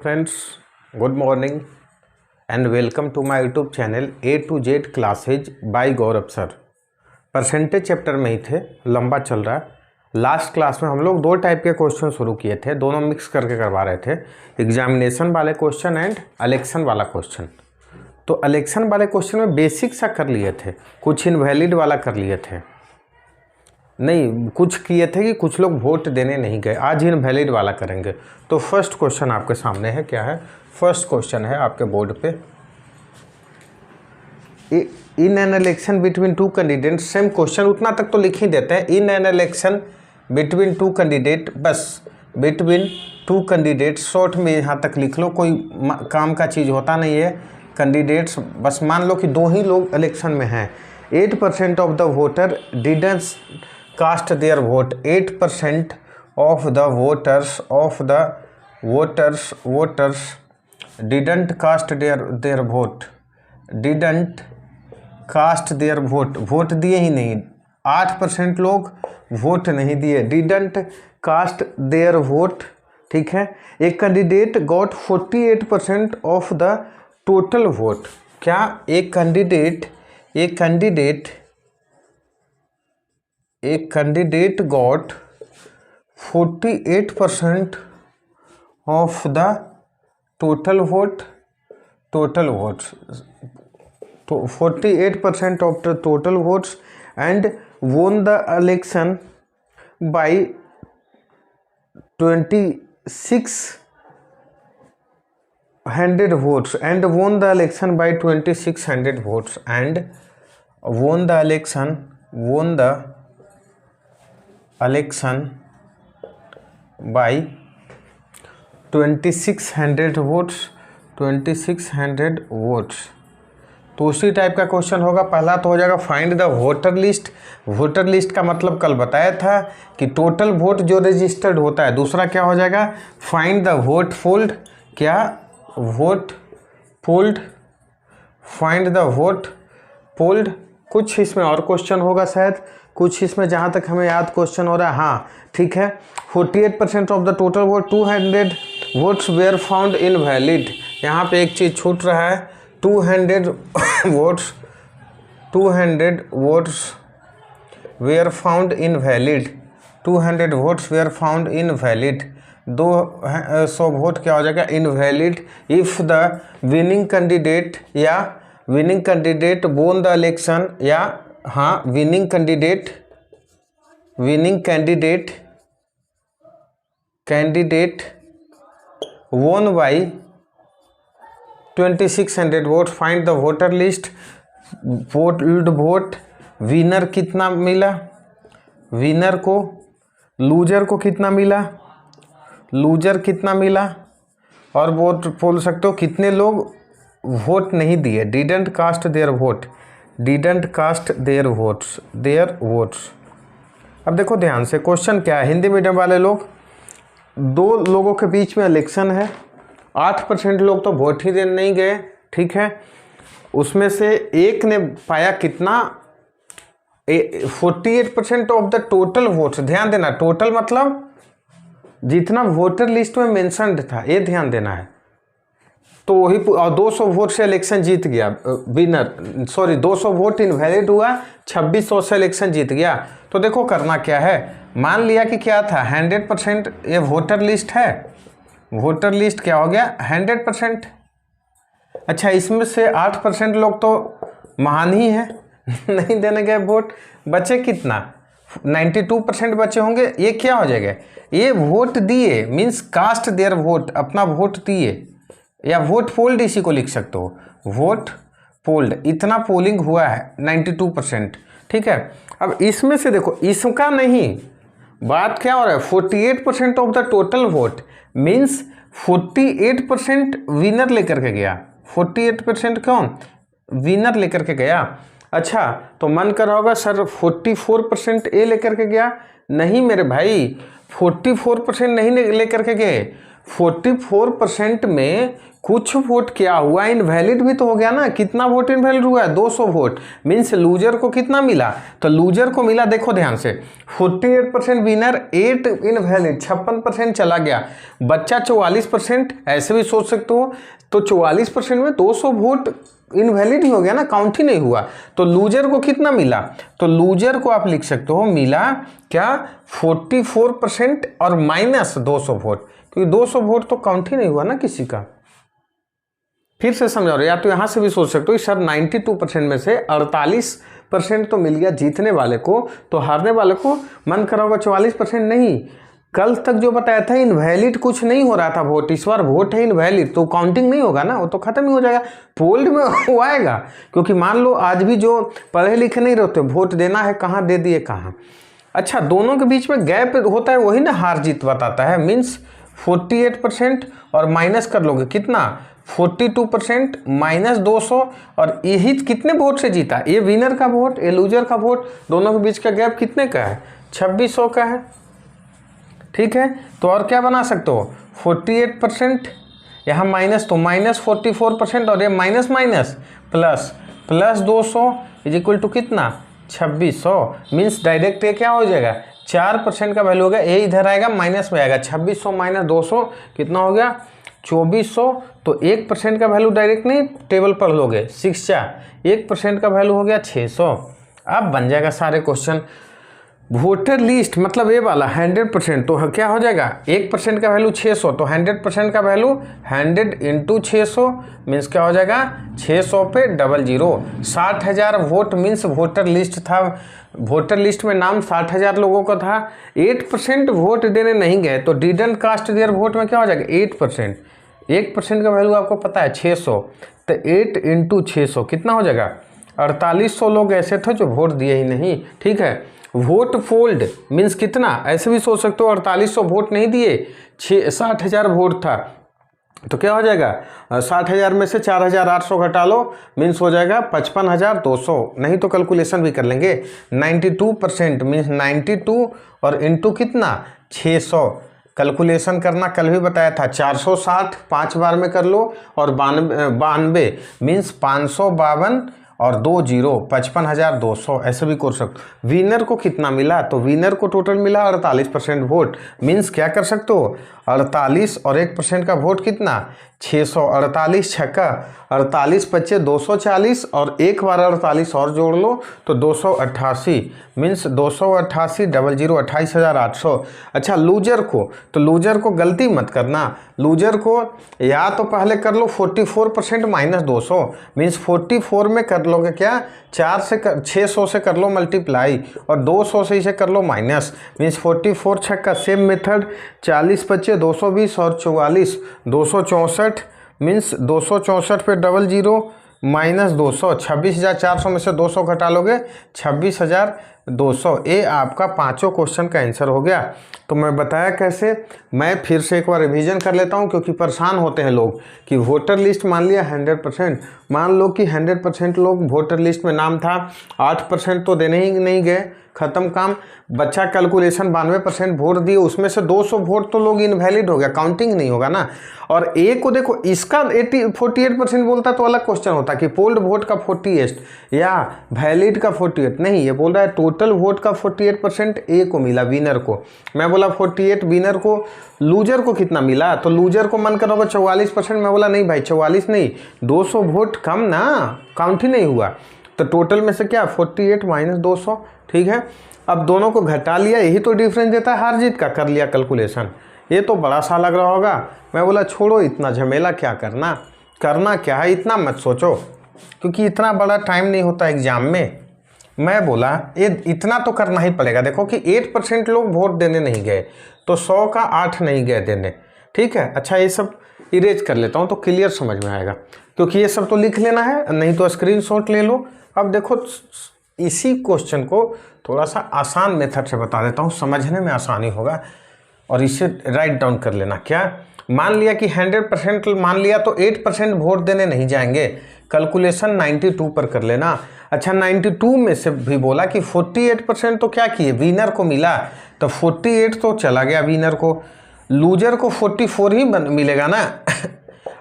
friends, good morning and welcome to my YouTube channel A to Z classes by Gaurav sir. Percentage chapter में ही थे, लंबा चल रहा है। लास्ट क्लास में हम लोग दो टाइप के क्वेश्चन शुरू किए थे, दोनों मिक्स करके करवा रहे थे, एग्जामिनेशन वाले क्वेश्चन एंड इलेक्शन वाला क्वेश्चन। तो इलेक्शन वाले क्वेश्चन में बेसिक सा कर लिए थे, कुछ इनवैलिड वाला कर लिए थे, नहीं कुछ किए थे कि कुछ लोग वोट देने नहीं गए। आज इनवैलिड वाला करेंगे। तो फर्स्ट क्वेश्चन आपके सामने है, क्या है? फर्स्ट क्वेश्चन है आपके बोर्ड पे, इन an election between two candidate, same question उतना तक तो लिख ही देते हैं। In an election between two candidate, बस बिटवीन टू कैंडिडेट, शॉर्ट में यहाँ तक लिख लो, कोई काम का चीज़ होता नहीं है। कैंडिडेट्स बस मान लो कि दो ही लोग इलेक्शन में हैं। 8% of the voter didn't cast their vote, 8% of the voters didn't cast their vote, didn't cast their vote, vote दिए ही नहीं। 8% लोग वोट नहीं दिए, डिडंट कास्ट देयर वोट, ठीक है। एक candidate got 48% of the total vote. क्या एक candidate got 48% of the total vote, तो 48% of the total votes and won the election by 2600 votes and won the election by 2600 votes and won the election by 2600 votes। तो उसी type का question होगा। पहला तो हो जाएगा find the voter list. Voter list का मतलब कल बताया था कि टोटल वोट जो रजिस्टर्ड होता है। दूसरा क्या हो जाएगा? Find the vote polled. क्या? Vote polled, find the vote polled. कुछ इसमें और क्वेश्चन होगा शायद, कुछ इसमें जहाँ तक हमें याद क्वेश्चन हो रहा है। हाँ ठीक है, 48% of the total vote, 200 votes were found invalid. यहाँ पे एक चीज़ छूट रहा है, 200 votes were found invalid, 200 votes were found invalid। 200 vote क्या हो जाएगा? Invalid if the winning candidate या winning candidate won the election, या हाँ winning candidate won by 2600 vote. Find the voter list, vote winner कितना मिला, विनर को, loser को कितना मिला, लूजर कितना मिला, और वोट बोल सकते हो कितने लोग वोट नहीं दिए, didn't cast their vote, didn't cast their votes. अब देखो ध्यान से, क्वेश्चन क्या है? हिंदी मीडियम वाले लोग, दो लोगों के बीच में इलेक्शन है, 8% लोग तो वोट ही देने नहीं गए, ठीक है। उसमें से एक ने पाया कितना? 48% ऑफ द टोटल वोट्स। ध्यान देना, टोटल मतलब जितना वोटर लिस्ट में मेंशन्ड था, ये ध्यान देना है। तो वही 200 वोट से इलेक्शन जीत गया विनर, सॉरी 200 वोट इनवैलिड हुआ, 2600 से इलेक्शन जीत गया। तो देखो करना क्या है, मान लिया कि क्या था 100%, ये वोटर लिस्ट है, वोटर लिस्ट क्या हो गया 100%। अच्छा, इसमें से 8% लोग तो महान ही है नहीं देने गए वोट, बचे कितना? 92% बचे होंगे। ये क्या हो जाएगा? ये वोट दिए मीन्स कास्ट देयर वोट, अपना वोट दिए, या वोट पोल्ड इसी को लिख सकते हो, वोट पोल्ड। इतना पोलिंग हुआ है 92%, ठीक है। अब इसमें से देखो, इसका नहीं, बात क्या हो रहा है? 48% of the total vote means 48% winner लेकर के गया। 48% कौन? विनर लेकर के गया। अच्छा, तो मन कर रहा होगा सर 44% ए लेकर के गया। नहीं मेरे भाई, 44% नहीं लेकर के गए, 44% में कुछ वोट क्या हुआ, इनवैलिड भी तो हो गया ना। कितना वोट इनवैलिड हुआ है? 200 वोट। मीन्स लूजर को कितना मिला? तो लूजर को मिला, देखो ध्यान से, 48% विनर, 8 इनवैलिड, 56% चला गया, बच्चा 44%। ऐसे भी सोच सकते हो, तो 44% में 200 वोट इनवैलिड ही हो गया ना, काउंट ही नहीं हुआ। तो लूजर को कितना मिला? तो लूजर को आप लिख सकते हो मिला क्या? 44% और माइनस 200 वोट, क्योंकि 200 वोट तो काउंट ही नहीं हुआ ना किसी का। फिर से समझा रहे, या तो यहां से भी सोच सकते हो सर 92% में से 48% तो मिल गया जीतने वाले को, तो हारने वाले को मन करा होगा 44%। नहीं, कल तक जो बताया था इनवैलिड कुछ नहीं हो रहा था वोट, इस बार वोट है इनवैलिड, तो काउंटिंग नहीं होगा ना, वो तो खत्म ही हो जाएगा, पोल्ड में वो आएगा। क्योंकि मान लो आज भी जो पढ़े लिखे नहीं रहते, वोट देना है कहाँ, दे दिए कहाँ। अच्छा, दोनों के बीच में गैप होता है, वही ना हार जीत बताता है। मीन्स 48% और माइनस कर लोगे कितना, 42% माइनस 200, और यही कितने वोट से जीता, ये विनर का वोट, ये लूजर का वोट, दोनों के बीच का गैप कितने का है? 2600 का है। ठीक है, तो और क्या बना सकते हो, 48% यहाँ माइनस, तो माइनस 44%, और ये minus minus plus, plus 200 is equal to कितना, 2600। मीन्स डायरेक्ट ये क्या हो जाएगा, 4% का वैल्यू हो गया, ये इधर आएगा माइनस में आएगा, 2600 माइनस 200 कितना हो गया, 2400। तो 1% का वैल्यू डायरेक्ट नहीं टेबल पढ़ लोगे, 6 4, 1% का वैल्यू हो गया 600। अब बन जाएगा सारे क्वेश्चन। वोटर लिस्ट मतलब ये वाला 100%, तो क्या हो जाएगा, 1% का वैल्यू 600, तो 100% का वैल्यू 100 इंटू 600 मीन्स क्या हो जाएगा, 600 पे 00, 60,000 वोट मीन्स वोटर लिस्ट था, वोटर लिस्ट में नाम 60,000 लोगों का था। 8% वोट देने नहीं गए, तो डिडंट कास्ट देयर वोट में क्या हो जाएगा, 8%। 1% का वैल्यू आपको पता है 600, तो 8 इंटू 600 कितना हो जाएगा, 4800 लोग ऐसे थे जो वोट दिए ही नहीं। ठीक है, वोट फोल्ड मीन्स कितना, ऐसे भी सोच सकते हो 4800 वोट नहीं दिए, 60,000 वोट था, तो क्या हो जाएगा, 60,000 में से 4,800 घटा लो, मीन्स हो जाएगा 55,200। नहीं तो कैलकुलेशन भी कर लेंगे, 92% मीन्स 92 और इंटू कितना 600, कैलकुलेशन करना कल भी बताया था, 460 5 बार में कर लो, और 92 मीन्स 552 और 2 0, 55,200 ऐसे भी कर सकते। विनर को कितना मिला, तो विनर को टोटल मिला 48% वोट। मीन्स क्या कर सकते हो, 48 और 1% का वोट कितना, 600, 48 छक्का 48 25 240, और एक बार 48 और जोड़ लो तो 288 मीन्स 288 00 28,800। अच्छा, लूजर को, तो लूजर को गलती मत करना, लूजर को या तो पहले कर लो 44% माइनस 200 मीन्स 44 में कर लोगे क्या, 600 से कर लो मल्टीप्लाई, और 200 से इसे कर लो माइनस, मीन्स 44 छक्का सेम मेथड, 40 25 220 और 44 264 मीन्स 264 पे 00 माइनस 200, 26,400 में से 200 घटा लोगे 26,200। ये आपका पांचों क्वेश्चन का आंसर हो गया। तो मैं बताया कैसे, मैं फिर से एक बार रिवीजन कर लेता हूँ, क्योंकि परेशान होते हैं लोग कि वोटर लिस्ट मान लिया 100%, मान लो कि 100% लोग वोटर लिस्ट में नाम था, 8% तो देने ही नहीं गए, खत्म काम। बच्चा कैलकुलेशन 92% वोट दिए, उसमें से 200 वोट तो लोग इनवैलिड हो गया, काउंटिंग नहीं होगा ना। और ए को देखो, इसका 48% बोलता तो अलग क्वेश्चन होता कि पोल्ड वोट का 48 या वैलिड का 48, नहीं, ये बोल रहा है टोटल वोट का 48% ए को मिला, विनर को। मैं बोला 48 विनर को, लूजर को कितना मिला, तो लूजर को मन करोगे 44%, मैं बोला नहीं भाई 44 नहीं, 200 वोट कम ना, काउंट ही नहीं हुआ। तो टोटल में से क्या 48 माइनस 200। ठीक है, अब दोनों को घटा लिया, यही तो डिफरेंस देता है हार जीत का, कर लिया कैलकुलेशन। ये तो बड़ा सा लग रहा होगा, मैं बोला छोड़ो इतना झमेला, क्या करना, करना क्या है, इतना मत सोचो, क्योंकि इतना बड़ा टाइम नहीं होता एग्जाम में। मैं बोला ये इतना तो करना ही पड़ेगा। देखो कि 8% लोग वोट देने नहीं गए, तो 100 का 8 नहीं गए देने। ठीक है, अच्छा ये सब इरेज कर लेता हूँ तो क्लियर समझ में आएगा, क्योंकि ये सब तो लिख लेना है, नहीं तो स्क्रीनशॉट ले लो। अब देखो इसी क्वेश्चन को थोड़ा सा आसान मेथड से बता देता हूँ, समझने में आसानी होगा, और इसे राइट डाउन कर लेना। क्या मान लिया कि 100% मान लिया, तो 8% वोट देने नहीं जाएंगे, कैलकुलेशन 92 पर कर लेना। अच्छा, 92 में से भी बोला कि 48% तो क्या किए, विनर को मिला, तो 48 तो चला गया विनर को, लूजर को 44 ही मिलेगा ना।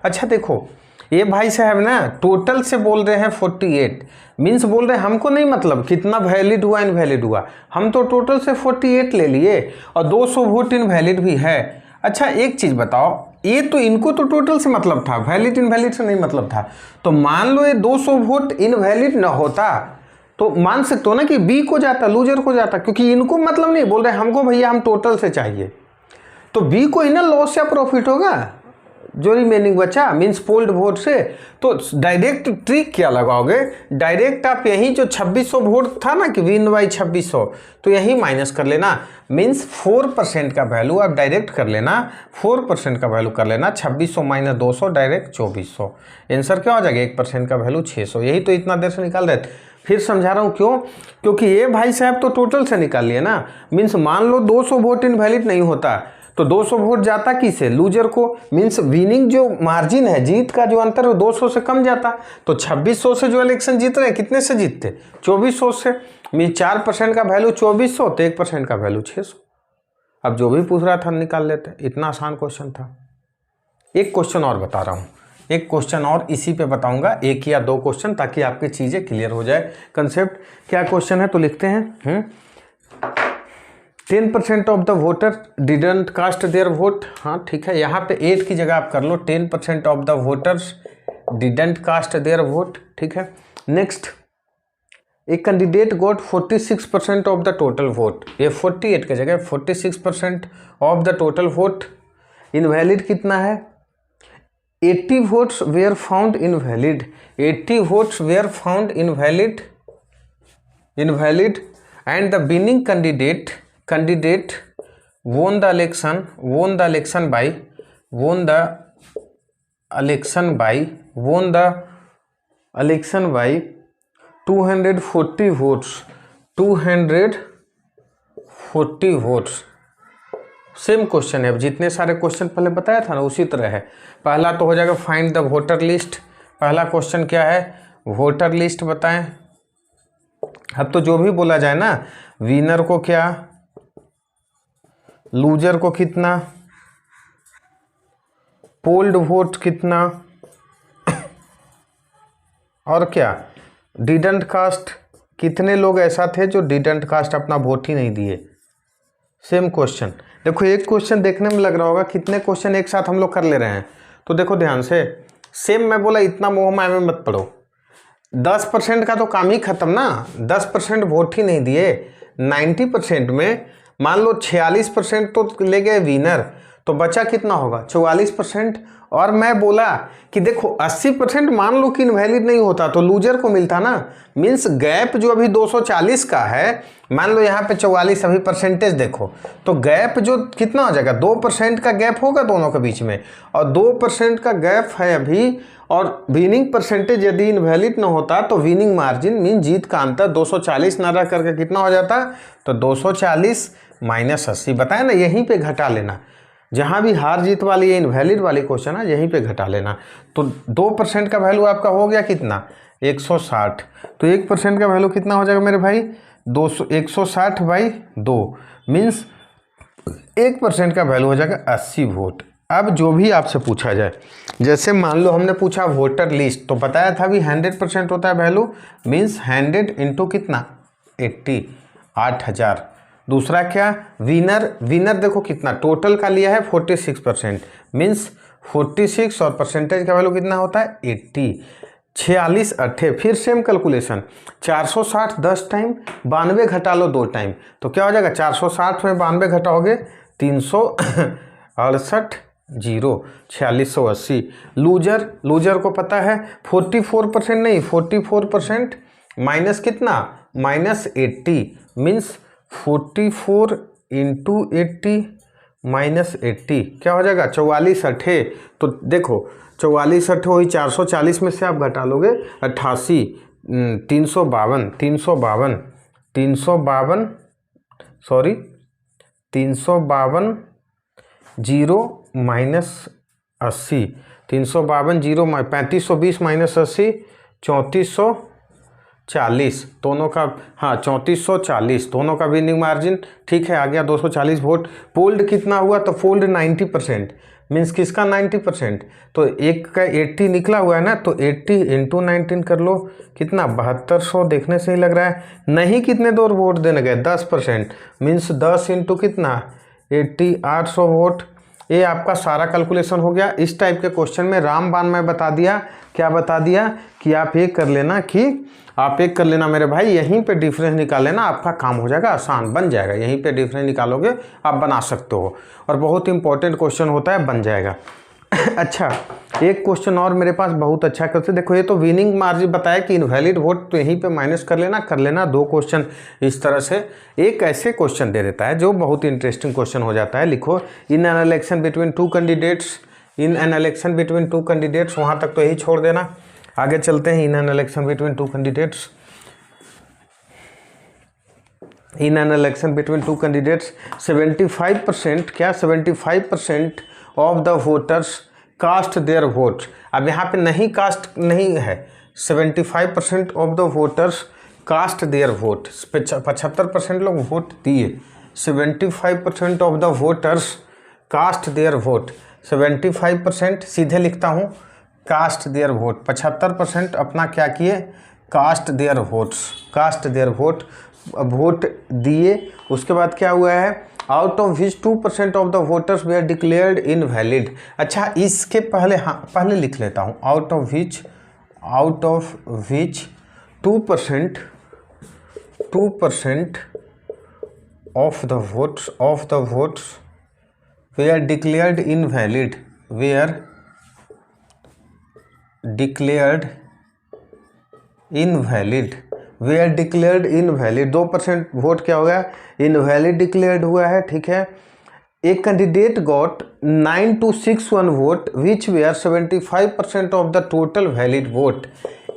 अच्छा देखो ये भाई साहब ना टोटल से बोल रहे हैं 48, मीन्स बोल रहे हैं हमको नहीं मतलब कितना वैलिड हुआ इनवैलिड हुआ, हम तो टोटल से 48 ले लिए और 200 वोट इनवैलिड भी है। अच्छा एक चीज़ बताओ, ये तो इनको तो टोटल से मतलब था, वैलिड इनवैलिड से नहीं मतलब था। तो मान लो ये 200 वोट इनवैलिड ना होता तो मान सकते हो ना कि बी को जाता, लूजर को जाता, क्योंकि इनको मतलब नहीं बोल रहे हमको भैया हम टोटल से चाहिए। तो बी को ही ना लॉस या प्रॉफिट होगा जो रिमेनिंग बचा, मीन्स पोल्ड वोट से। तो डायरेक्ट ट्रिक क्या लगाओगे, डायरेक्ट आप यही जो 2600 वोट था ना कि विन बाई 2600, तो यही माइनस कर लेना, मीन्स 4% का वैल्यू आप डायरेक्ट कर लेना, 4% का वैल्यू कर लेना, 2600 माइनस 200 डायरेक्ट 2400। आंसर क्या हो जाएगा, 1% का वैल्यू 600। यही तो इतना देर से निकाल रहे थे। फिर समझा रहा हूँ क्यों, क्योंकि ये भाई साहब तो टोटल से निकाल लिए ना, मीन्स मान लो 200 वोट इनवैलिड नहीं होता तो 200 वोट जाता किसे, लूजर को, मीन्स विनिंग जो मार्जिन है, जीत का जो अंतर है 200 से कम जाता। तो 2600 से जो इलेक्शन जीत रहे हैं कितने से जीतते, 2400 से, मीन्स 4% का वैल्यू 2400 तो 1% का वैल्यू 600। अब जो भी पूछ रहा था निकाल लेते, इतना आसान क्वेश्चन था। एक क्वेश्चन और बता रहा हूँ, एक क्वेश्चन और इसी पे बताऊंगा, एक या दो क्वेश्चन, ताकि आपकी चीज़ें क्लियर हो जाए कंसेप्ट। क्या क्वेश्चन है तो लिखते हैं 10% of the voter didn't cast their vote. हाँ ठीक है, यहाँ पे 8 की जगह आप कर लो 10% of the voters didn't cast their vote. ठीक है, next, a candidate got 46% of the total vote. ये 48 की जगह 46% of the total vote. Invalid कितना है, 80 votes were found invalid, 80 votes were found invalid and the winning candidate won the election by 240 votes, 240 votes। Same question है, अब जितने सारे question पहले बताया था ना उसी तरह है। पहला तो हो जाएगा फाइंड द वोटर लिस्ट। पहला क्वेश्चन क्या है, वोटर लिस्ट बताएं। अब तो जो भी बोला जाए ना, विनर को क्या, लूजर को कितना, पोल्ड वोट कितना, और क्या डिडंट कास्ट, कितने लोग ऐसा थे जो डिडंट कास्ट अपना वोट ही नहीं दिए। Same question. देखो एक क्वेश्चन देखने में लग रहा होगा कितने क्वेश्चन एक साथ हम लोग कर ले रहे हैं, तो देखो ध्यान से। सेम मैं बोला इतना मोह माया में मत पड़ो, 10% का तो काम ही खत्म ना, 10% वोट ही नहीं दिए। 90% में मान लो 46% तो ले गए विनर, तो बचा कितना होगा 44%। और मैं बोला कि देखो 80% मान लो कि इनवैलिड नहीं होता तो लूजर को मिलता ना, मीन्स गैप जो अभी 240 का है, मान लो यहाँ पे 44, अभी परसेंटेज देखो तो गैप जो कितना हो जाएगा, 2% का गैप होगा दोनों के बीच में, और 2% का गैप है अभी। और विनिंग परसेंटेज यदि इनवैलिड ना होता तो विनिंग मार्जिन मीन जीत का अंतर 240 ना रह करके कितना हो जाता, तो 240 माइनस 80। बताए ना, यहीं पे घटा लेना, जहाँ भी हार जीत वाली या इनवैलिड वाली क्वेश्चन है यहीं पे घटा लेना। तो 2% का वैल्यू आपका हो गया कितना, 160। तो 1% का वैल्यू कितना हो जाएगा मेरे भाई, 160/2, मीन्स 1% का वैल्यू हो जाएगा 80 वोट। अब जो भी आपसे पूछा जाए, जैसे मान लो हमने पूछा वोटर लिस्ट, तो बताया था भी 100% होता है वैल्यू, मीन्स 100 इंटू कितना 80, 8000। दूसरा क्या, विनर देखो कितना टोटल का लिया है 46%, मीन्स 46 और परसेंटेज का वैल्यू कितना होता है 80, 46 8। फिर सेम कैलकुलेशन, 460 10 टाइम, 92 घटा लो 2 टाइम, तो क्या हो जाएगा 460 में 92 घटाओगे 368 0, 4680। लूजर को पता है 44% नहीं 44% माइनस कितना, माइनस 80, मीन्स 44 इंटू 80 माइनस 80 क्या हो जाएगा 44 8। तो देखो 44 8 वही 440 में से आप घटा लोगे 88, 352 0 माइनस 80, 352 0 3520 माइनस 80, 3400 40 दोनों का, हाँ 3440 दोनों का विनिंग मार्जिन, ठीक है आ गया 240 वोट। पोल्ड कितना हुआ, तो पोल्ड 90%, मीन्स किसका 90%, तो एक का 80 निकला हुआ है ना, तो 80 इंटू 19 कर लो, कितना 7200, देखने से ही लग रहा है। नहीं कितने दो वोट देने गए, 10%, मीन्स 10 इंटू कितना 80, 800 वोट। ये आपका सारा कैलकुलेशन हो गया। इस टाइप के क्वेश्चन में रामबाण में बता दिया, क्या बता दिया कि आप ये कर लेना, कि आप एक कर लेना मेरे भाई, यहीं पे डिफरेंस निकाल लेना, आपका काम हो जाएगा, आसान बन जाएगा। यहीं पे डिफरेंस निकालोगे आप बना सकते हो, और बहुत इंपॉर्टेंट क्वेश्चन होता है, बन जाएगा। अच्छा एक क्वेश्चन और मेरे पास बहुत अच्छा करते, देखो ये तो विनिंग मार्जिन बताया कि इनवैलिड वोट, तो यहीं पे माइनस कर लेना। दो क्वेश्चन इस तरह से एक ऐसे क्वेश्चन दे देता है जो बहुत इंटरेस्टिंग क्वेश्चन हो जाता है। लिखो in an election between two candidates, in an election between two candidates, वहाँ तक तो यही छोड़ देना। आगे चलते हैं। In an election between two candidates, in an election between two candidates 75%, क्या 75% of the voters cast their vote. अब यहाँ पे नहीं कास्ट नहीं है, 75% of the voters cast their vote, 75% लोग वोट दिए। 75% of the voters cast their vote, 75% सीधे लिखता हूँ कास्ट देयर वोट, 75% अपना क्या किए, cast their votes, cast their vote, vote दिए। उसके बाद क्या हुआ है, out of which 2% of the voters they are declared invalid. अच्छा इसके पहले, हाँ पहले लिख लेता हूँ, out of which 2% of the votes they are declared invalid, they are declared invalid, they are declared invalid. 2% vote क्या हो गया, इनवैलिड डिक्लेयर्ड हुआ है, ठीक है। एक candidate got 9261 vote which were 75% of the total valid vote.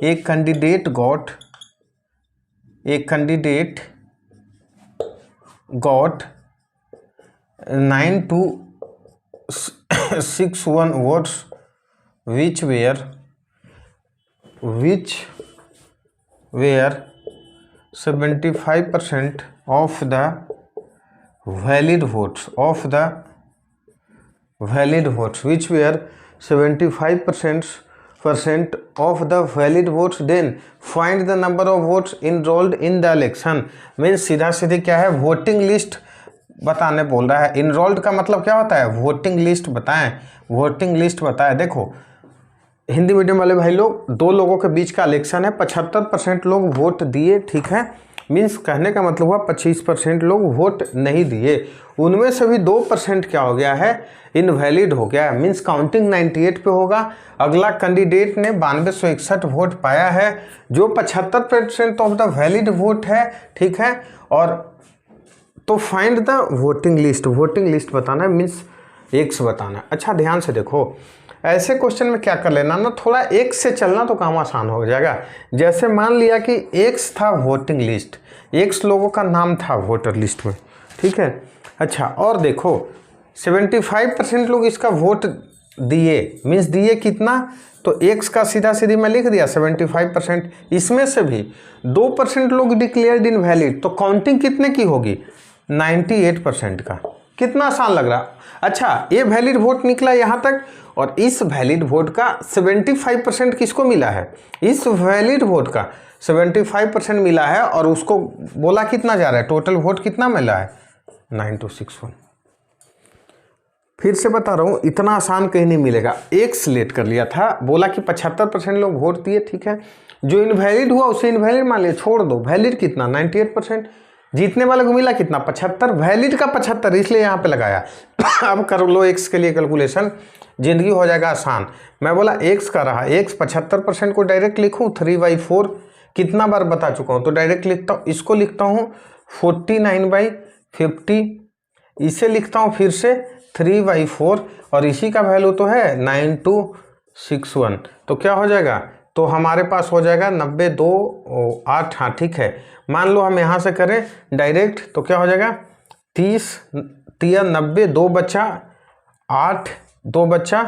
एक candidate got 9261 votes which were 75% of the valid votes, which were 75% of the valid votes, then find the number of votes enrolled in the election। Means सीधा सीधी क्या है, voting list बताने बोल रहा है। Enrolled का मतलब क्या होता है, वोटिंग लिस्ट बताएं, वोटिंग लिस्ट बताएं। देखो हिंदी मीडियम वाले भाई लोग, दो लोगों के बीच का इलेक्शन है, 75% लोग वोट दिए, ठीक है। मीन्स कहने का मतलब हुआ 25% लोग वोट नहीं दिए, उनमें से भी 2% क्या हो गया है, इनवैलिड हो गया है। मीन्स काउंटिंग 98 पे होगा। अगला कैंडिडेट ने 9261 वोट पाया है, जो 75% ऑफ द वैलिड वोट है, ठीक है। और तो फाइंड द वोटिंग लिस्ट बताना है, मीन्स एक्स बताना है। अच्छा ध्यान से देखो, ऐसे क्वेश्चन में क्या कर लेना ना, थोड़ा एक से चलना तो काम आसान हो जाएगा। जैसे मान लिया कि एक्स था वोटिंग लिस्ट, एक्स लोगों का नाम था वोटर लिस्ट में, ठीक है। अच्छा और देखो 75% लोग इसका वोट दिए, मीन्स दिए कितना, तो एक्स का सीधा सीधी मैं लिख दिया 75%। इसमें से भी 2% लोग डिक्लेयर्ड इनवैलिड, तो काउंटिंग कितने की होगी, 98% का। कितना आसान लग रहा। अच्छा ये वैलिड वोट निकला यहाँ तक, और इस वैलिड वोट का 75% किसको मिला है, इस वैलिड वोट का 75% मिला है, और उसको बोला कितना जा रहा है, टोटल वोट कितना मिला है 9261। फिर से बता रहा हूँ, इतना आसान कहीं नहीं मिलेगा। एक सिलेक्ट कर लिया था, बोला कि 75% लोग वोट दिए, ठीक है। जो इनवैलिड हुआ उसे इनवैलिड मान लिया, छोड़ दो। वैलिड कितना 98%, जीतने वाले को मिला कितना 75, वैलिड का 75, इसलिए यहाँ पे लगाया। अब कर लो एक्स के लिए कैलकुलेशन, जिंदगी हो जाएगा आसान। मैं बोला एक्स का रहा, एक्स 75% को डायरेक्ट लिखूँ 3/4, कितना बार बता चुका हूँ, तो डायरेक्ट लिखता हूँ, इसको लिखता हूँ 49/50, इसे लिखता हूँ फिर से 3/4, और इसी का वैल्यू तो है 9261, तो क्या हो जाएगा, तो हमारे पास हो जाएगा 92/8। हाँ ठीक है, मान लो हम यहाँ से करें डायरेक्ट, तो क्या हो जाएगा 30 90, 2 बचा 8, 2 बचा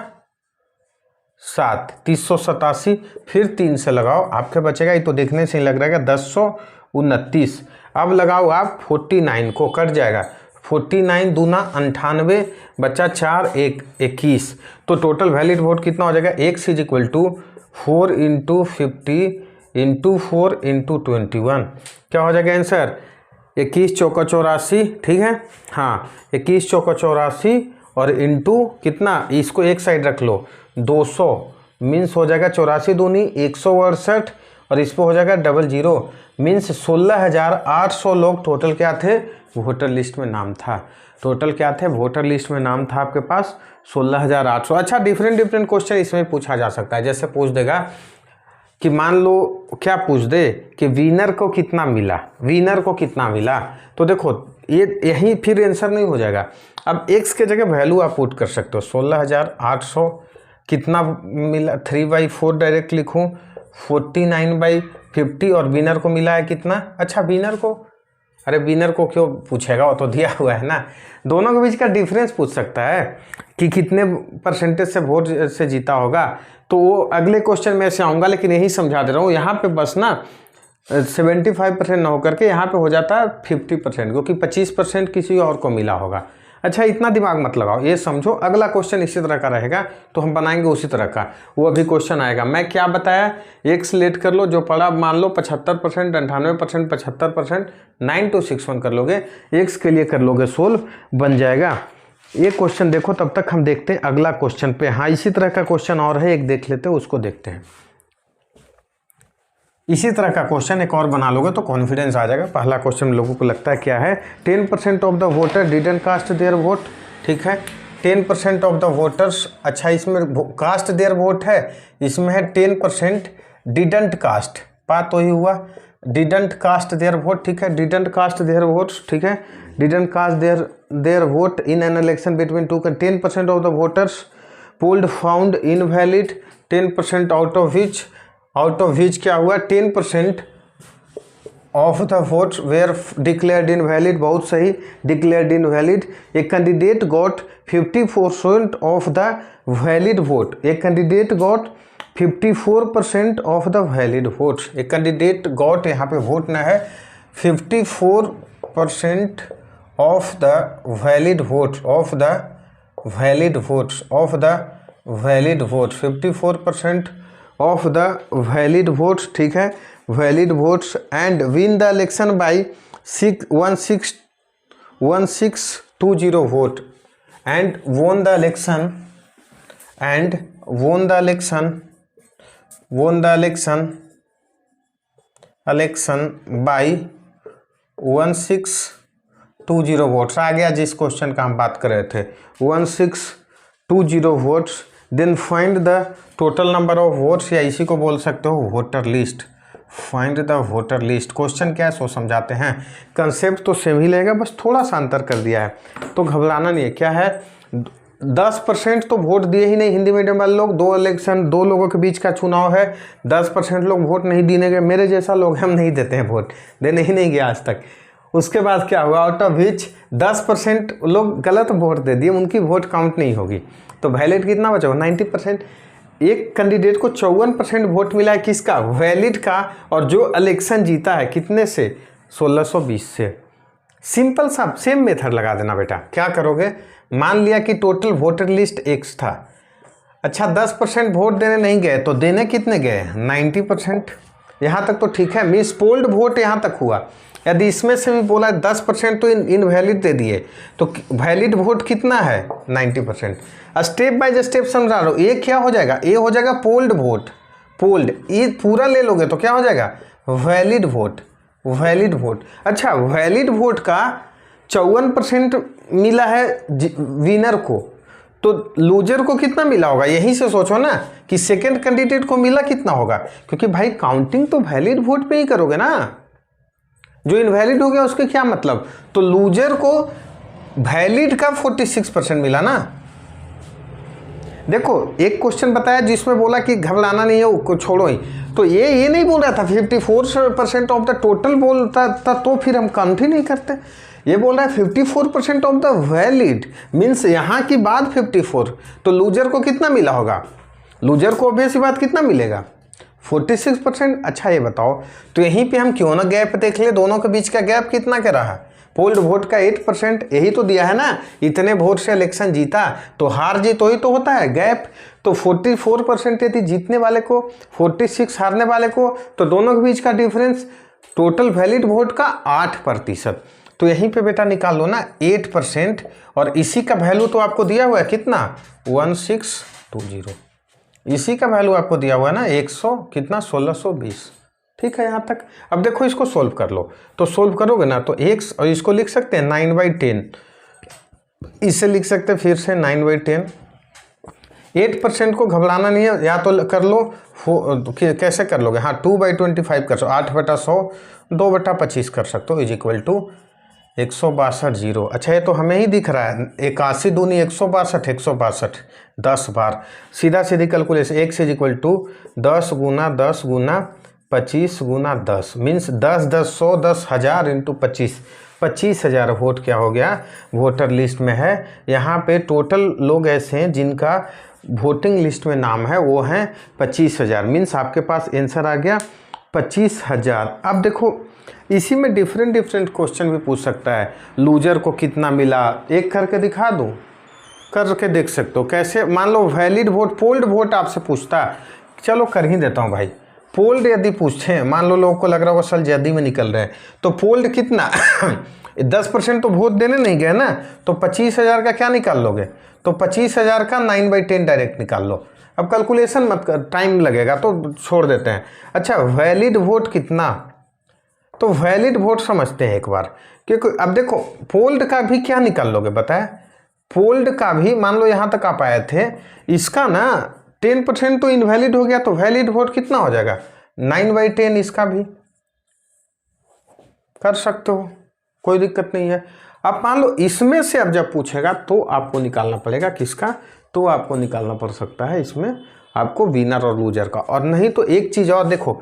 7, 387, फिर 3 से लगाओ, आपके बचेगा, ये तो देखने से ही लग रहा है 1029। अब लगाओ आप 49 को, कट जाएगा, 49 दूना 98, बच्चा 4 1 21। तो टोटल वैलिड वोट कितना हो जाएगा, x इज इक्वल टू 4 × 50 × 4 × 21। क्या हो जाएगा आंसर, 21 चौका 84, ठीक है, हाँ 21 चौका 84 और इंटू कितना, इसको एक साइड रख लो, 200 मीन्स हो जाएगा 84 दूनी 168 और इस पर हो जाएगा 00 मीन्स 16,800 लोग टोटल क्या थे, वोटर लिस्ट में नाम था। टोटल क्या थे, वोटर लिस्ट में नाम था आपके पास 16,800। अच्छा, डिफरेंट क्वेश्चन इसमें पूछा जा सकता है। जैसे पूछ देगा कि मान लो क्या पूछ दे कि विनर को कितना मिला, विनर को कितना मिला, तो देखो ये यहीं फिर आंसर नहीं हो जाएगा। अब x के जगह वैल्यू आप पुट कर सकते हो, 16,800 कितना मिला, 3/4 डायरेक्ट लिखूँ, 49/50 और विनर को मिला है कितना। अच्छा विनर को, अरे विनर को क्यों पूछेगा, वो तो दिया हुआ है ना। दोनों के बीच का डिफरेंस पूछ सकता है कि कितने परसेंटेज से वोट से जीता होगा, तो वो अगले क्वेश्चन में से आऊँगा, लेकिन यही समझा दे रहा हूँ। यहाँ पे बस ना 75% ना होकर के यहाँ पे हो जाता है 50%, क्योंकि 25% किसी और को मिला होगा। अच्छा इतना दिमाग मत लगाओ, ये समझो अगला क्वेश्चन इसी तरह का रहेगा तो हम बनाएंगे उसी तरह का, वो अभी क्वेश्चन आएगा। मैं क्या बताया, एक सिलेक्ट कर लो जो पड़ा, मान लो 75%, 98%, 75%, 9 to 6 1 कर लोगे, एक्स के लिए कर लोगे सोल्व, बन जाएगा। ये क्वेश्चन देखो, तब तक हम देखते हैं अगला क्वेश्चन पे। हाँ इसी तरह का क्वेश्चन और है, एक देख लेते हैं, उसको देखते हैं। इसी तरह का क्वेश्चन एक और बना लोगे तो कॉन्फिडेंस आ जाएगा। पहला क्वेश्चन लोगों को लगता है क्या है, 10% of the voter didn't cast their vote, ठीक है 10% ऑफ द वोटर्स। अच्छा इसमें कास्ट देयर वोट है, इसमें है 10% डिडंट कास्ट, बात वही हुआ, डिडंट कास्ट देयर वोट, ठीक है डिडंट कास्ट देयर वोट्स, ठीक है didn't cast their vote in an election between 2 का 10% of the voters polled found invalid, 10% out of which क्या हुआ, 10% of the votes were declared invalid, बहुत सही, declared invalid. A candidate got 50% of the valid vote, a candidate got 54% of the valid votes, a candidate got, यहाँ पे vote ना है, 54% of the valid votes, of the valid votes, of the valid votes, 54% of the valid votes, ठीक है valid votes, and win the election by 1620 vote, and won the election, and won the election by 1620 votes. आ गया जिस question का हम बात कर रहे थे, 1620 votes. Then find the total number of votes, या इसी को बोल सकते हो voter list, find the voter list. Question क्या है सो समझाते हैं, कंसेप्ट तो सेम ही लगेगा, बस थोड़ा सा अंतर कर दिया है, तो घबराना नहीं है। क्या है, 10% तो वोट दिए ही नहीं हिंदी मीडियम वाले लोग, दो लोगों के बीच का चुनाव है, 10% लोग वोट नहीं देने गए, मेरे जैसा लोग हम नहीं देते हैं वोट, देने ही नहीं गया आज तक। उसके बाद क्या हुआ, आउट ऑफ विच 10% लोग गलत वोट दे दिए, उनकी वोट काउंट नहीं होगी, तो वैलिड कितना बचा, 90%। एक कैंडिडेट को 54% वोट मिला है, किसका, वैलिड का, और जो इलेक्शन जीता है कितने से, 1620 से। सिंपल सा सेम मेथड लगा देना बेटा। क्या करोगे, मान लिया कि टोटल वोटर लिस्ट x था, अच्छा 10% वोट देने नहीं गए, तो देने कितने गए, 90%। यहाँ तक तो ठीक है, मिस पोल्ड वोट यहाँ तक हुआ। यदि इसमें से भी बोला 10% तो इनवैलिड दे दिए, तो वैलिड वोट कितना है, 90%। स्टेप बाय स्टेप समझा रहा हूँ। ये क्या हो जाएगा, ये हो जाएगा पोल्ड वोट, पोल्ड, ये पूरा ले लोगे तो क्या हो जाएगा, वैलिड वोट, वैलिड वोट। अच्छा वैलिड वोट का 54% मिला है विनर को, तो लूजर को कितना मिला होगा, यहीं से सोचो ना कि सेकंड कैंडिडेट को मिला कितना होगा, क्योंकि भाई काउंटिंग तो वैलिड वोट पे ही करोगे ना, जो इनवैलिड हो गया उसके क्या मतलब। तो लूजर को वैलिड का 46% मिला ना। देखो एक क्वेश्चन बताया जिसमें बोला कि घबराना नहीं है, उसको छोड़ो ही, तो ये नहीं बोल रहा था 54% ऑफ द टोटल बोलता था, तो फिर हम काउंट ही नहीं करते। ये बोल रहा है 54% ऑफ द वैलिड, मीन्स यहाँ की बात 54, तो लूजर को कितना मिला होगा, लूजर को ऑब्वियस बात कितना मिलेगा 46%। अच्छा ये बताओ, तो यहीं पे हम क्यों ना गैप देख ले, दोनों के बीच का गैप कितना के रहा, पोल्ड वोट का 8%, यही तो दिया है ना, इतने वोट से इलेक्शन जीता, तो हार जीत वही तो होता है गैप। तो 44% यदि जीतने वाले को 46 हारने वाले को, तो दोनों के बीच का डिफरेंस टोटल वैलिड वोट का 8%। तो यहीं पे बेटा निकाल लो ना 8%, और इसी का वैल्यू तो आपको दिया हुआ है कितना 1620, इसी का वैल्यू आपको दिया हुआ है ना 100 कितना 1620। ठीक है यहाँ तक। अब देखो इसको सोल्व कर लो, तो सोल्व करोगे ना तो x, और इसको लिख सकते हैं 9/10, इसे लिख सकते हैं फिर से 9/10। 8% को घबराना नहीं है, या तो कर लो कैसे कर लोगे, हाँ 2/25 कर सकते, 8/100 2/25 कर सकते हो, = 162 अच्छा ये तो हमें ही दिख रहा है, 81 दूनी 162, 162 10 बार, सीधा सीधी कैलकुलेशन, x = 10 × 10 × 25 × 10 मीन्स 10 10 100 10,000 × 25, 25,000 वोट क्या हो गया वोटर लिस्ट में है। यहाँ पे टोटल लोग ऐसे हैं जिनका वोटिंग लिस्ट में नाम है, वो हैं 25,000, मीन्स आपके पास आंसर आ गया 25,000। अब देखो इसी में डिफरेंट क्वेश्चन भी पूछ सकता है, लूजर को कितना मिला, एक करके दिखा दूँ, करके देख सकते हो कैसे। मान लो वैलिड वोट, पोल्ड वोट आपसे पूछता, चलो कर ही देता हूँ भाई। पोल्ड यदि पूछते हैं, मान लो लोगों को लग रहा होगा सल जल्दी में निकल रहे हैं, तो पोल्ड कितना 10% तो वोट देने नहीं गए ना, तो 25,000 का क्या निकाल लोगे, तो 25,000 का 9/10 डायरेक्ट निकाल लो। अब कैलकुलेशन मत कर, टाइम लगेगा तो छोड़ देते हैं। अच्छा वैलिड वोट कितना, तो वैलिड वोट समझते हैं एक बार, क्योंकि अब देखो पोल्ड का भी क्या निकाल लोगे बताए, पोल्ड का भी मान लो यहाँ तक आप आए थे, इसका ना 10% तो इनवैलिड हो गया, तो वैलिड वोट कितना हो जाएगा 9/10, इसका भी कर सकते हो, कोई दिक्कत नहीं है। अब मान लो इसमें से अब जब पूछेगा तो आपको निकालना पड़ेगा किसका, तो आपको निकालना पड़ सकता है इसमें आपको विनर और लूजर का। और नहीं तो एक चीज़ और देखो,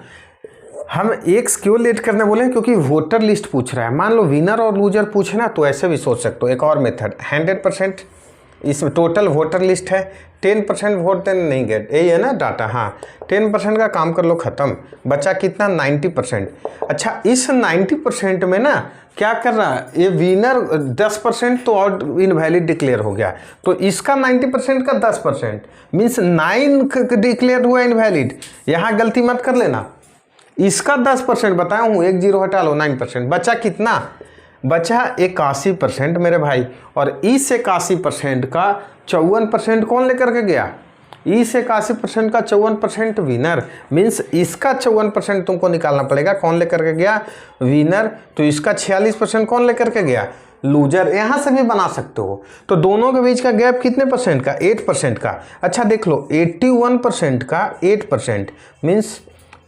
हम एक्स क्यों लेट करने बोले हैं, क्योंकि वोटर लिस्ट पूछ रहा है। मान लो विनर और लूजर पूछे ना, तो ऐसे भी सोच सकते हो एक और मेथड, 100% इसमें टोटल वोटर लिस्ट है, 10% वोट देने नहीं गए, यही है ना डाटा, हाँ 10% का काम कर लो ख़त्म, बचा कितना 90%। अच्छा इस 90% में ना क्या कर रहा है ये विनर 10% तो और इनवैलिड डिक्लेयर हो गया, तो इसका 90% का 10% मीन्स 9 डिक्लेयर हुआ इनवैलिड, यहाँ गलती मत कर लेना। इसका 10% बताया हूँ, 1 0 हटा लो 9%, बचा कितना, बचा 81% मेरे भाई। और इस 81% का 54% कौन लेकर के गया, इस 81% का 54% विनर, मीन्स इसका 54% तुमको निकालना पड़ेगा, कौन लेकर के गया विनर, तो इसका 46% कौन लेकर के गया लूजर। यहाँ से भी बना सकते हो, तो दोनों के बीच का गैप कितने परसेंट का 8% का। अच्छा देख लो 81% का 8% मीन्स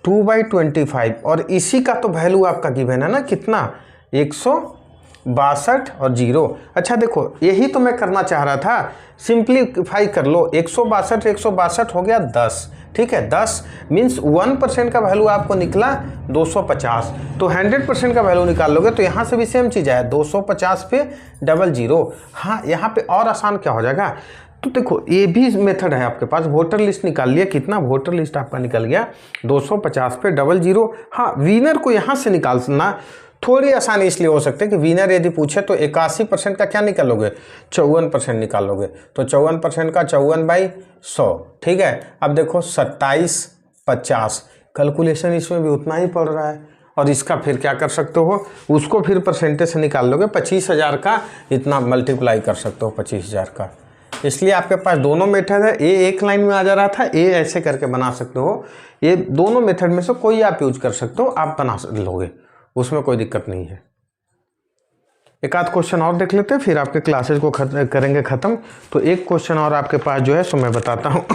2/25, और इसी का तो वैल्यू आपका गिवन है ना कितना 162 और 0। अच्छा देखो यही तो मैं करना चाह रहा था, सिंप्लीफाई कर लो, 162 हो गया 10, ठीक है 10 मीन्स 1% का वैल्यू आपको निकला 250, तो 100% का वैल्यू निकाल लोगे तो यहाँ से भी सेम चीज़ है 250 पे 00। हाँ यहाँ पे और आसान क्या हो जाएगा, तो देखो ये भी मेथड है आपके पास, वोटर लिस्ट निकाल लिया, कितना वोटर लिस्ट आपका निकल गया 250 पे 00। हाँ विनर को यहाँ से निकालना थोड़ी आसानी इसलिए हो सकती है कि विनर यदि पूछे तो 81% का क्या निकालोगे 54% निकालोगे, तो 54% का 54/100, ठीक है। अब देखो 2750, कैलकुलेशन इसमें भी उतना ही पड़ रहा है, और इसका फिर क्या कर सकते हो, उसको फिर परसेंटेज से निकाल लोगे, 25,000 का इतना मल्टीप्लाई कर सकते हो 25,000 का। इसलिए आपके पास दोनों मेथड है, ये एक लाइन में आ जा रहा था, ये ऐसे करके बना सकते हो, ये दोनों मेथड में से कोई आप यूज कर सकते हो, आप बना लोगे, उसमें कोई दिक्कत नहीं है। एक आध क्वेश्चन और देख लेते हैं फिर आपके क्लासेस को करेंगे ख़त्म। तो एक क्वेश्चन और आपके पास जो है सो मैं बताता हूँ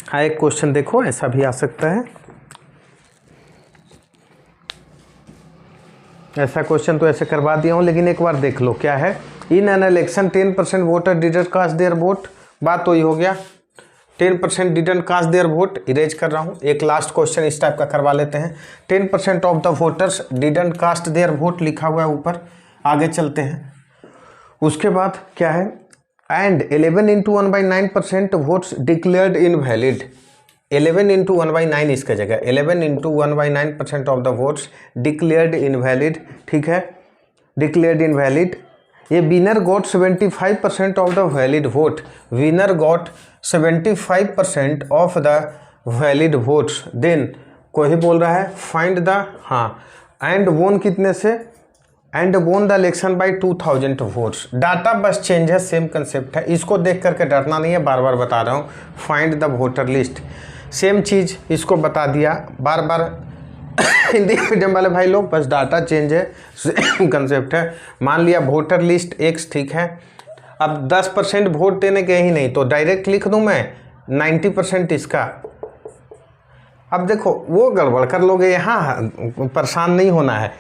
हाँ एक क्वेश्चन देखो ऐसा भी आ सकता है, ऐसा क्वेश्चन तो ऐसे करवा दिया हूँ, लेकिन एक बार देख लो क्या है। इन एन इलेक्शन 10% वोटर डिडर कास्ट देयर वोट, बात तो ही हो गया। 10% didn't cast their vote, erase कर रहा हूँ। एक लास्ट क्वेश्चन इस टाइप का करवा लेते हैं। 10% of the voters didn't cast their vote लिखा हुआ है ऊपर, आगे चलते हैं। उसके बाद क्या है, and 11 into 1/9% votes declared invalid. 11 into 1/9 इसका जगह 11 into 1/9% of the votes declared invalid, ठीक है, डिक्लेयर्ड इनवैलिड। ये winner got 75% of the valid vote, winner got 75% of the valid votes. Then कोई बोल रहा है फाइंड द, हाँ, एंड वोन कितने से, and won the election by 2000 votes. Data बस चेंज है, सेम कंसेप्ट है, इसको देख करके डरना नहीं है, बार बार बता रहा हूँ। Find the voter list, same चीज़ इसको बता दिया बार बार। हिंदी मीडियम वाले भाई लोग, बस डाटा चेंज है, सेम कंसेप्ट है। मान लिया वोटर लिस्ट X, ठीक है। अब 10% वोट देने के ही नहीं, तो डायरेक्ट लिख दूं मैं 90% इसका। अब देखो वो गड़बड़ कर लोगे, यहाँ परेशान नहीं होना है।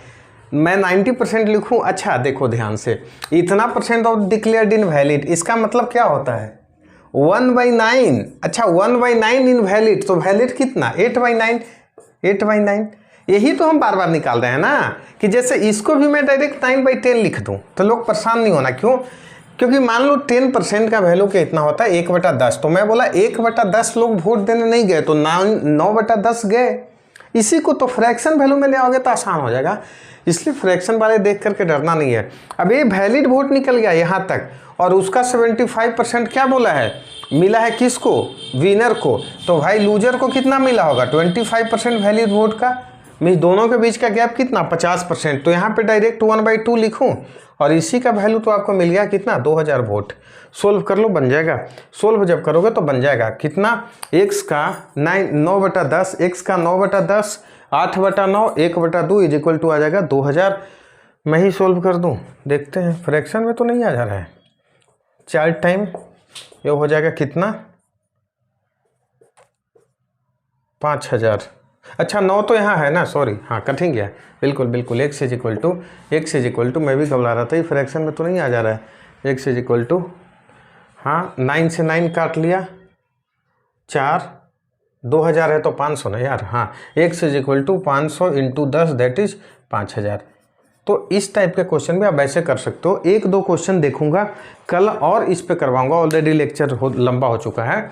मैं 90% लिखूं, अच्छा देखो ध्यान से, इतना परसेंट ऑफ डिक्लेयर्ड इनवैलिड, इसका मतलब क्या होता है 1/9। अच्छा 1/9 इनवैलिड, तो वैलिड कितना 8/9, 8/9। यही तो हम बार बार निकाल रहे हैं ना, कि जैसे इसको भी मैं डायरेक्ट 9/10 लिख दूं तो लोग परेशान नहीं होना। क्यों? क्योंकि मान लो 10% का वैल्यू कितना होता है 1/10, तो मैं बोला 1/10 लोग वोट देने नहीं गए, तो 9/10 गए। इसी को तो फ्रैक्शन वैल्यू में ले आओगे तो आसान हो जाएगा, इसलिए फ्रैक्शन वाले देख करके डरना नहीं है। अब ये वैलिड वोट निकल गया यहाँ तक, और उसका 75% क्या बोला है, मिला है किसको, विनर को। तो भाई लूजर को कितना मिला होगा 25% वैलिड वोट का, मीन्स दोनों के बीच का गैप कितना 50%। तो यहाँ पे डायरेक्ट 1/2 लिखूँ, और इसी का वैल्यू तो आपको मिल गया कितना 2000 वोट। सोल्व कर लो, बन जाएगा। सोल्व जब करोगे तो बन जाएगा कितना, x का 9/10, x का 9/10, 8/9, 1/2 इज इक्वल टू आ जाएगा 2000। मैं ही सोल्व कर दूं, देखते हैं, फ्रैक्शन में तो नहीं आ जा रहा है। 4 टाइम ये हो जाएगा कितना 5000। अच्छा 9 तो यहाँ है ना, सॉरी, हाँ कट ही गया, बिल्कुल बिल्कुल। x इज इक्वल टू, मैं भी घबरा रहा था, ये फ्रैक्शन में तो नहीं आ जा रहा है। x इज इक्वल टू, हाँ 9 से 9 काट लिया, 4, 2000 है तो 500 ना यार, हाँ। x is equal to 500 into 10 that is 5000। तो इस टाइप के क्वेश्चन भी आप ऐसे कर सकते हो। 1-2 क्वेश्चन देखूंगा कल और इस पे करवाऊंगा, ऑलरेडी लेक्चर लंबा हो चुका है।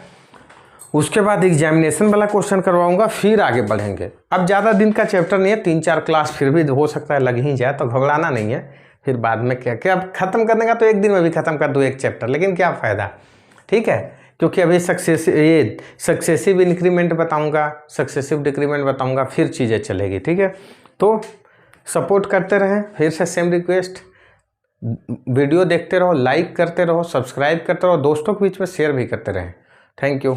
उसके बाद एग्जामिनेशन वाला क्वेश्चन करवाऊंगा, फिर आगे बढ़ेंगे। अब ज़्यादा दिन का चैप्टर नहीं है, 3-4 क्लास फिर भी हो सकता है लग ही जाए, तो घबराना नहीं है। फिर बाद में क्या क्या खत्म करने का तो एक दिन में भी खत्म कर दूँ एक चैप्टर, लेकिन क्या फ़ायदा, ठीक है। क्योंकि अभी सक्सेसिव इंक्रीमेंट बताऊंगा, सक्सेसिव डिक्रीमेंट बताऊंगा, फिर चीज़ें चलेगी, ठीक है। तो सपोर्ट करते रहें, फिर से सेम रिक्वेस्ट, वीडियो देखते रहो, लाइक करते रहो, सब्सक्राइब करते रहो, दोस्तों के बीच में शेयर भी करते रहें। Thank you.